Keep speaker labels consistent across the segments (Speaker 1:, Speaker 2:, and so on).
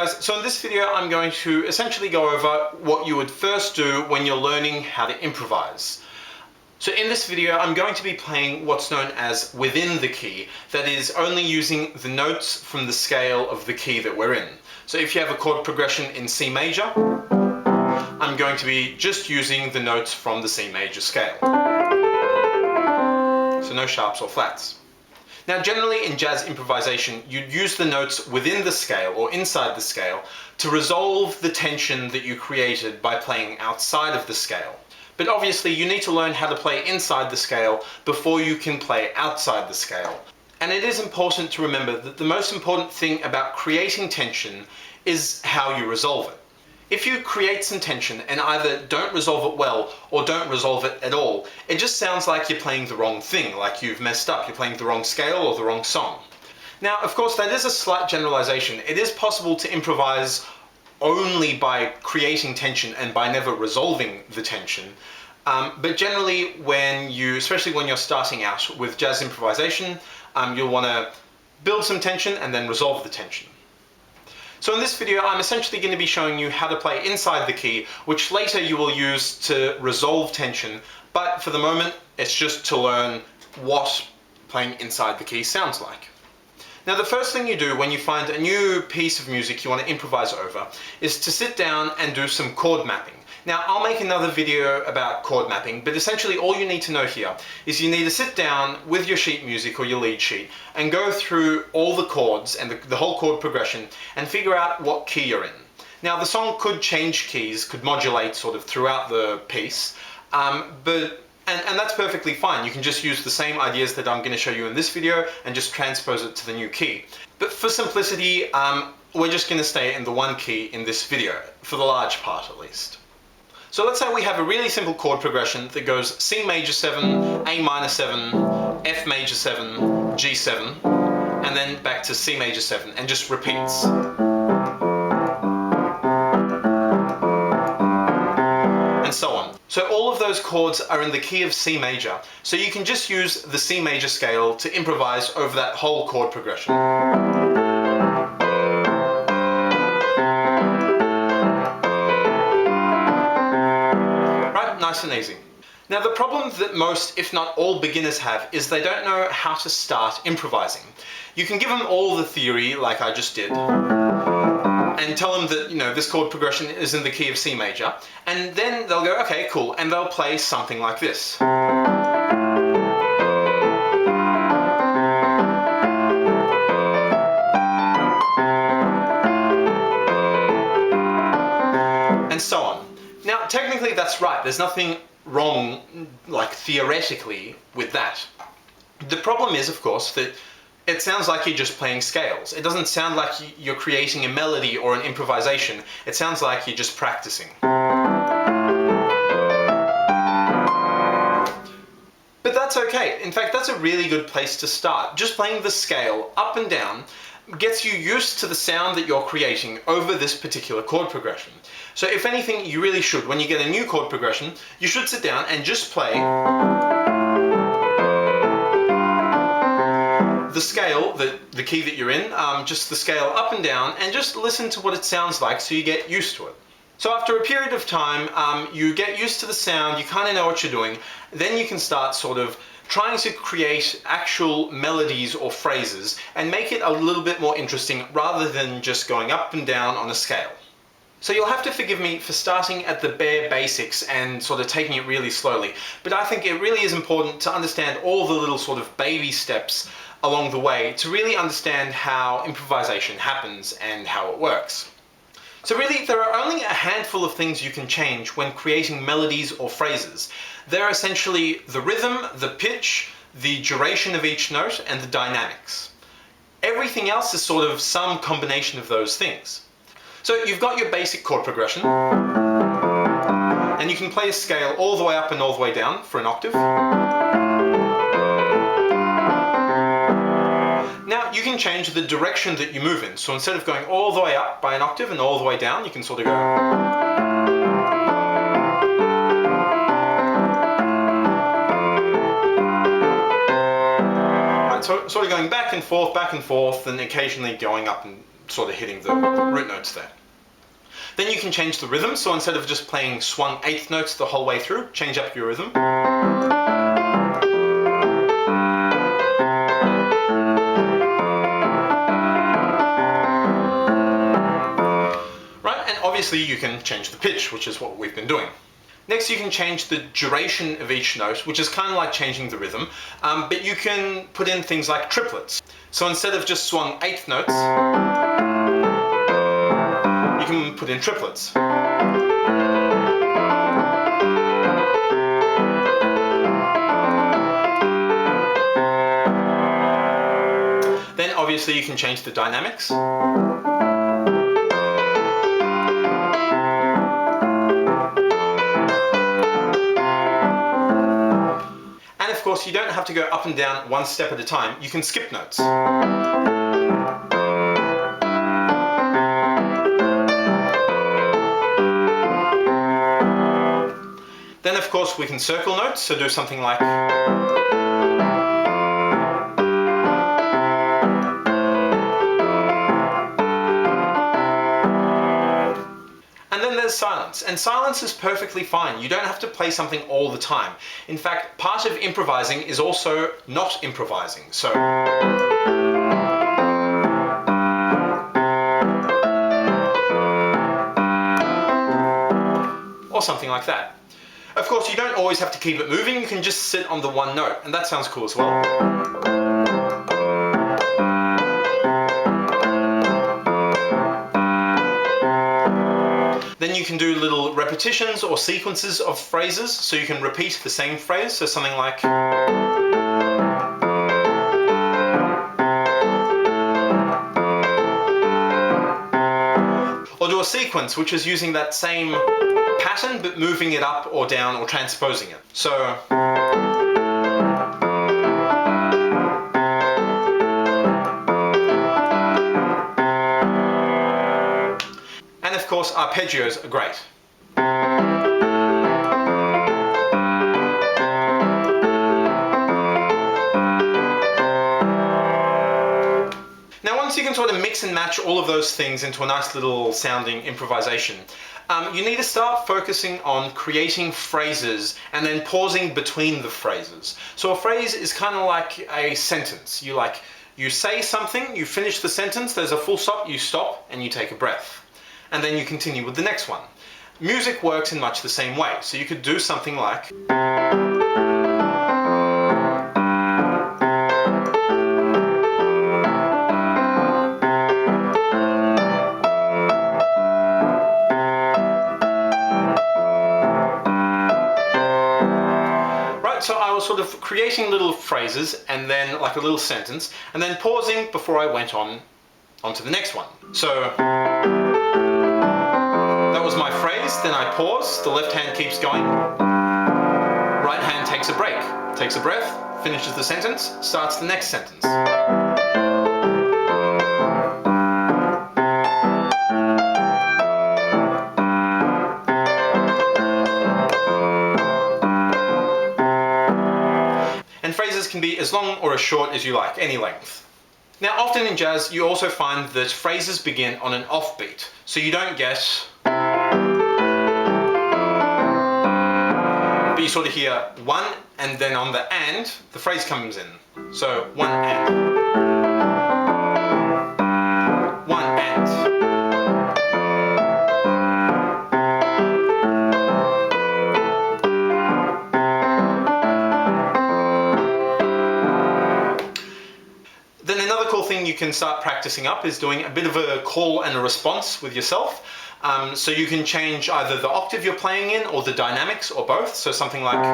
Speaker 1: guys, so in this video I'm going to essentially go over what you would first do when you're learning how to improvise. So in this video I'm going to be playing what's known as within the key, that is only using the notes from the scale of the key that we're in. So if you have a chord progression in C major, I'm going to be just using the notes from the C major scale. So no sharps or flats. Now generally in jazz improvisation you'd use the notes within the scale or inside the scale to resolve the tension that you created by playing outside of the scale. But obviously you need to learn how to play inside the scale before you can play outside the scale. And it is important to remember that the most important thing about creating tension is how you resolve it. If you create some tension and either don't resolve it well or don't resolve it at all, it just sounds like you're playing the wrong thing, like you've messed up, you're playing the wrong scale or the wrong song. Now, of course, that is a slight generalization. It is possible to improvise only by creating tension and by never resolving the tension. But generally, especially when you're starting out with jazz improvisation, you'll want to build some tension and then resolve the tension. So in this video I'm essentially going to be showing you how to play inside the key, which later you will use to resolve tension, but for the moment it's just to learn what playing inside the key sounds like. Now the first thing you do when you find a new piece of music you want to improvise over is to sit down and do some chord mapping. Now I'll make another video about chord mapping, but essentially all you need to know here is you need to sit down with your sheet music or your lead sheet and go through all the chords and the whole chord progression and figure out what key you're in. Now the song could change keys, could modulate sort of throughout the piece, and that's perfectly fine. You can just use the same ideas that I'm going to show you in this video and just transpose it to the new key. But for simplicity, we're just going to stay in the one key in this video, for the large part at least. So let's say we have a really simple chord progression that goes C major 7, A minor 7, F major 7, G7, and then back to C major 7 and just repeats. And so on. So all of those chords are in the key of C major, so you can just use the C major scale to improvise over that whole chord progression. Nice and easy. Now the problem that most, if not all, beginners have is they don't know how to start improvising. You can give them all the theory like I just did and tell them that, this chord progression is in the key of C major, and then they'll go, okay, cool, and they'll play something like this. And so on. Now, technically that's right. There's nothing wrong, like theoretically, with that. The problem is, of course, that it sounds like you're just playing scales. It doesn't sound like you're creating a melody or an improvisation. It sounds like you're just practicing. But that's okay. In fact, that's a really good place to start. Just playing the scale up and down gets you used to the sound that you're creating over this particular chord progression. So if anything, you really should, when you get a new chord progression, you should sit down and just play the scale, the key that you're in, just the scale up and down, and just listen to what it sounds like so you get used to it. So after a period of time, you get used to the sound, you kind of know what you're doing, then you can start sort of trying to create actual melodies or phrases and make it a little bit more interesting rather than just going up and down on a scale. So you'll have to forgive me for starting at the bare basics and sort of taking it really slowly, but I think it really is important to understand all the little sort of baby steps along the way to really understand how improvisation happens and how it works. So really, there are only a handful of things you can change when creating melodies or phrases. They're essentially the rhythm, the pitch, the duration of each note, and the dynamics. Everything else is sort of some combination of those things. So you've got your basic chord progression, and you can play a scale all the way up and all the way down for an octave. Now you can change the direction that you move in. So instead of going all the way up by an octave and all the way down, you can sort of go. Right, so sort of going back and forth, and occasionally going up and sort of hitting the root notes there. Then you can change the rhythm, so instead of just playing swung eighth notes the whole way through, change up your rhythm. Right, and obviously you can change the pitch, which is what we've been doing. Next, you can change the duration of each note, which is kind of like changing the rhythm, but you can put in things like triplets. So instead of just swung eighth notes, you can put in triplets. Then obviously you can change the dynamics. And of course, you don't have to go up and down one step at a time. You can skip notes. Then of course we can circle notes, so do something like. And then there's silence, and silence is perfectly fine. You don't have to play something all the time. In fact, part of improvising is also not improvising. So or something like that. Of course, you don't always have to keep it moving. You can just sit on the one note, and that sounds cool as well. Then you can do little repetitions or sequences of phrases, so you can repeat the same phrase, so something like. Or do a sequence, which is using that same pattern, but moving it up or down or transposing it. So. And of course, arpeggios are great. Now, once you can sort of mix and match all of those things into a nice little sounding improvisation, you need to start focusing on creating phrases and then pausing between the phrases. So a phrase is kind of like a sentence. You say something, you finish the sentence, there's a full stop, you stop and you take a breath. And then you continue with the next one. Music works in much the same way. So you could do something like. So I was sort of creating little phrases and then like a little sentence and then pausing before I went on to the next one. So that was my phrase, then I pause, the left hand keeps going, right hand takes a break, takes a breath, finishes the sentence, starts the next sentence. And phrases can be as long or as short as you like, any length. Now, often in jazz, you also find that phrases begin on an offbeat, so you don't get. But you sort of hear one, and then on the and, the phrase comes in. So, one and. One and. Then another cool thing you can start practicing up is doing a bit of a call and a response with yourself. So you can change either the octave you're playing in or the dynamics or both. So something like.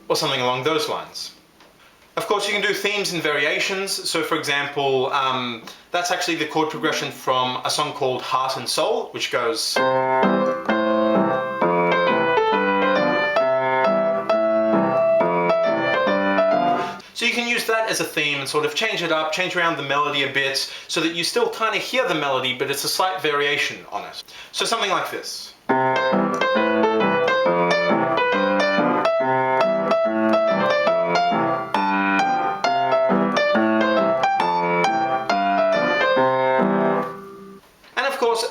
Speaker 1: Or something along those lines. Of course, you can do themes and variations. So for example, that's actually the chord progression from a song called Heart and Soul, which goes. So So you can use that as a theme and sort of change it up, change around the melody a bit, so that you still kind of hear the melody, but it's a slight variation on it. So something like this.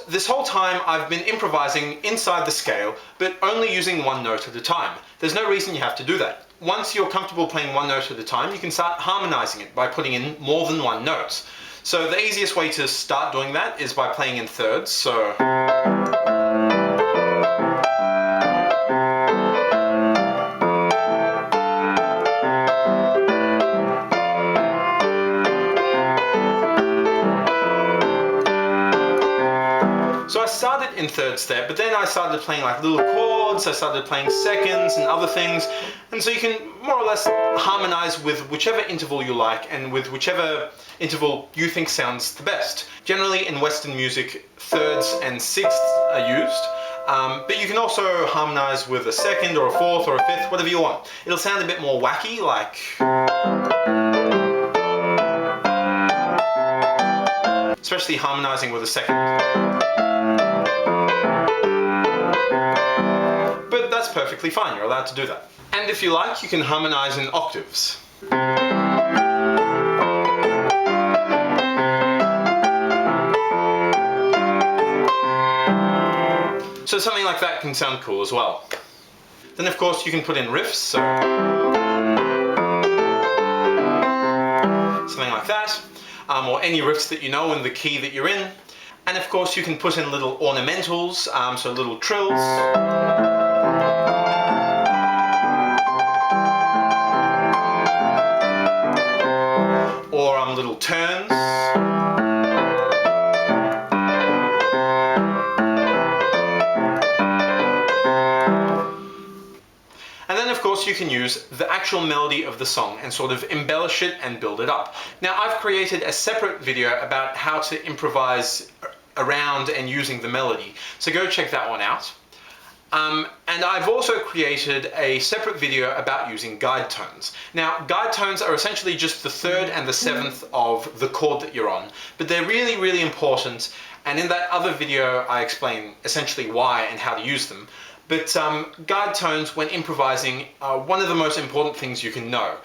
Speaker 1: This whole time I've been improvising inside the scale, but only using one note at a time. There's no reason you have to do that. Once you're comfortable playing one note at a time, you can start harmonizing it by putting in more than one note. So the easiest way to start doing that is by playing in thirds. So I started in thirds there, but then I started playing like little chords, I started playing seconds and other things, and so you can more or less harmonize with whichever interval you like and with whichever interval you think sounds the best. Generally in Western music, thirds and sixths are used, but you can also harmonize with a second or a fourth or a fifth, whatever you want. It'll sound a bit more wacky, like especially harmonizing with a second. But that's perfectly fine, you're allowed to do that. And if you like, you can harmonize in octaves. So something like that can sound cool as well. Then of course you can put in riffs, so something like that. Or any riffs that you know in the key that you're in. And of course you can put in little ornamentals, so little trills. Or little turns. And then of course you can use the actual melody of the song and sort of embellish it and build it up. Now I've created a separate video about how to improvise around and using the melody, so go check that one out. And I've also created a separate video about using guide tones. Now guide tones are essentially just the third and the seventh of the chord that you're on, but they're really, really important, and in that other video I explain essentially why and how to use them. But guide tones, when improvising, are one of the most important things you can know.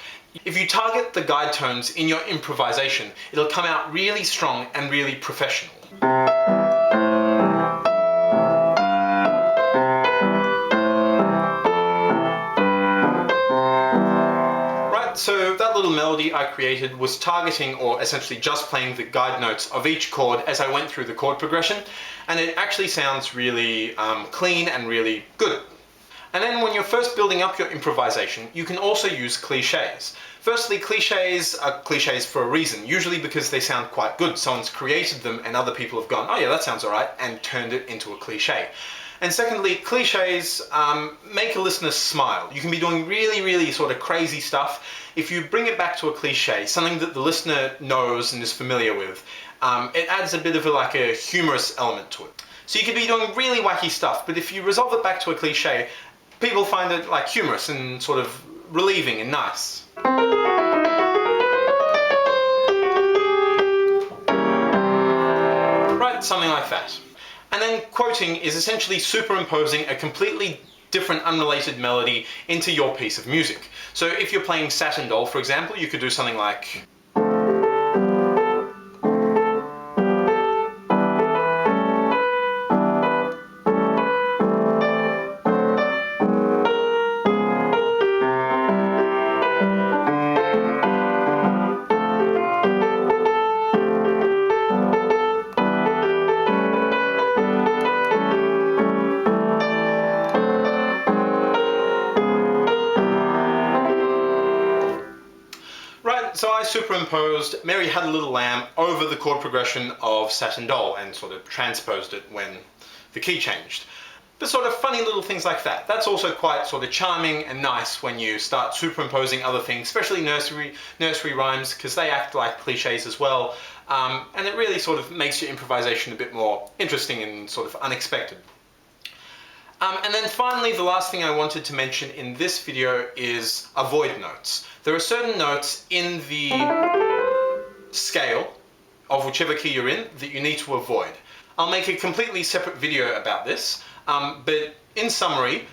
Speaker 1: If you target the guide tones in your improvisation, it'll come out really strong and really professional. Right, so that little melody I created was targeting, or essentially just playing the guide notes of each chord as I went through the chord progression, and it actually sounds really clean and really good. And then when you're first building up your improvisation, you can also use cliches. Firstly, cliches are cliches for a reason, usually because they sound quite good. Someone's created them and other people have gone, oh yeah, that sounds alright, and turned it into a cliche. And secondly, cliches make a listener smile. You can be doing really, really sort of crazy stuff. If you bring it back to a cliche, something that the listener knows and is familiar with, it adds a bit of like a humorous element to it. So you could be doing really wacky stuff, but if you resolve it back to a cliche, people find it like humorous and sort of relieving and nice. Right, something like that. And then quoting is essentially superimposing a completely different unrelated melody into your piece of music. So if you're playing Satin Doll, for example, you could do something like so I superimposed Mary Had a Little Lamb over the chord progression of Satin Doll and sort of transposed it when the key changed. But sort of funny little things like that. That's also quite sort of charming and nice when you start superimposing other things, especially nursery rhymes, because they act like cliches as well. And it really sort of makes your improvisation a bit more interesting and sort of unexpected. And then finally, the last thing I wanted to mention in this video is avoid notes. There are certain notes in the scale of whichever key you're in that you need to avoid. I'll make a completely separate video about this, but in summary,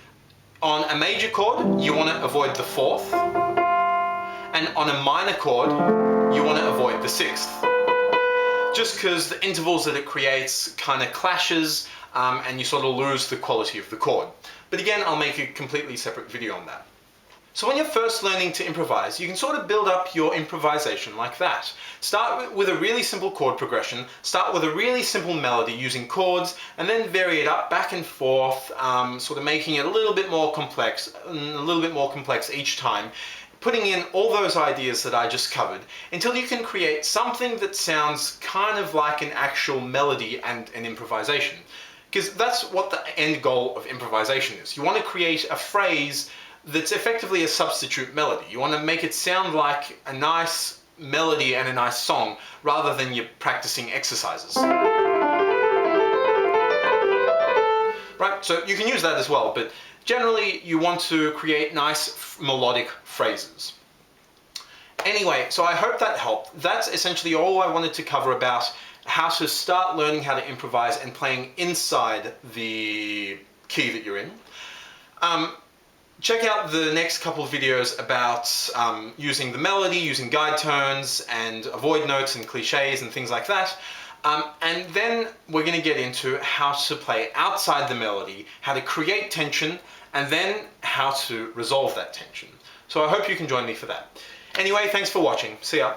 Speaker 1: on a major chord, you want to avoid the 4th, and on a minor chord, you want to avoid the 6th. Just because the intervals that it creates kind of clashes, and you sort of lose the quality of the chord. But again, I'll make a completely separate video on that. So when you're first learning to improvise, you can sort of build up your improvisation like that. Start with a really simple chord progression, start with a really simple melody using chords, and then vary it up back and forth, sort of making it a little bit more complex each time, putting in all those ideas that I just covered, until you can create something that sounds kind of like an actual melody and an improvisation. Because that's what the end goal of improvisation is. You want to create a phrase that's effectively a substitute melody. You want to make it sound like a nice melody and a nice song, rather than you're practicing exercises. Right, so you can use that as well, but generally you want to create nice melodic phrases. Anyway, so I hope that helped. That's essentially all I wanted to cover about how to start learning how to improvise and playing inside the key that you're in. Check out the next couple of videos about using the melody, using guide tones, and avoid notes and cliches and things like that. And then we're going to get into how to play outside the melody, how to create tension, and then how to resolve that tension. So I hope you can join me for that. Anyway, thanks for watching. See ya.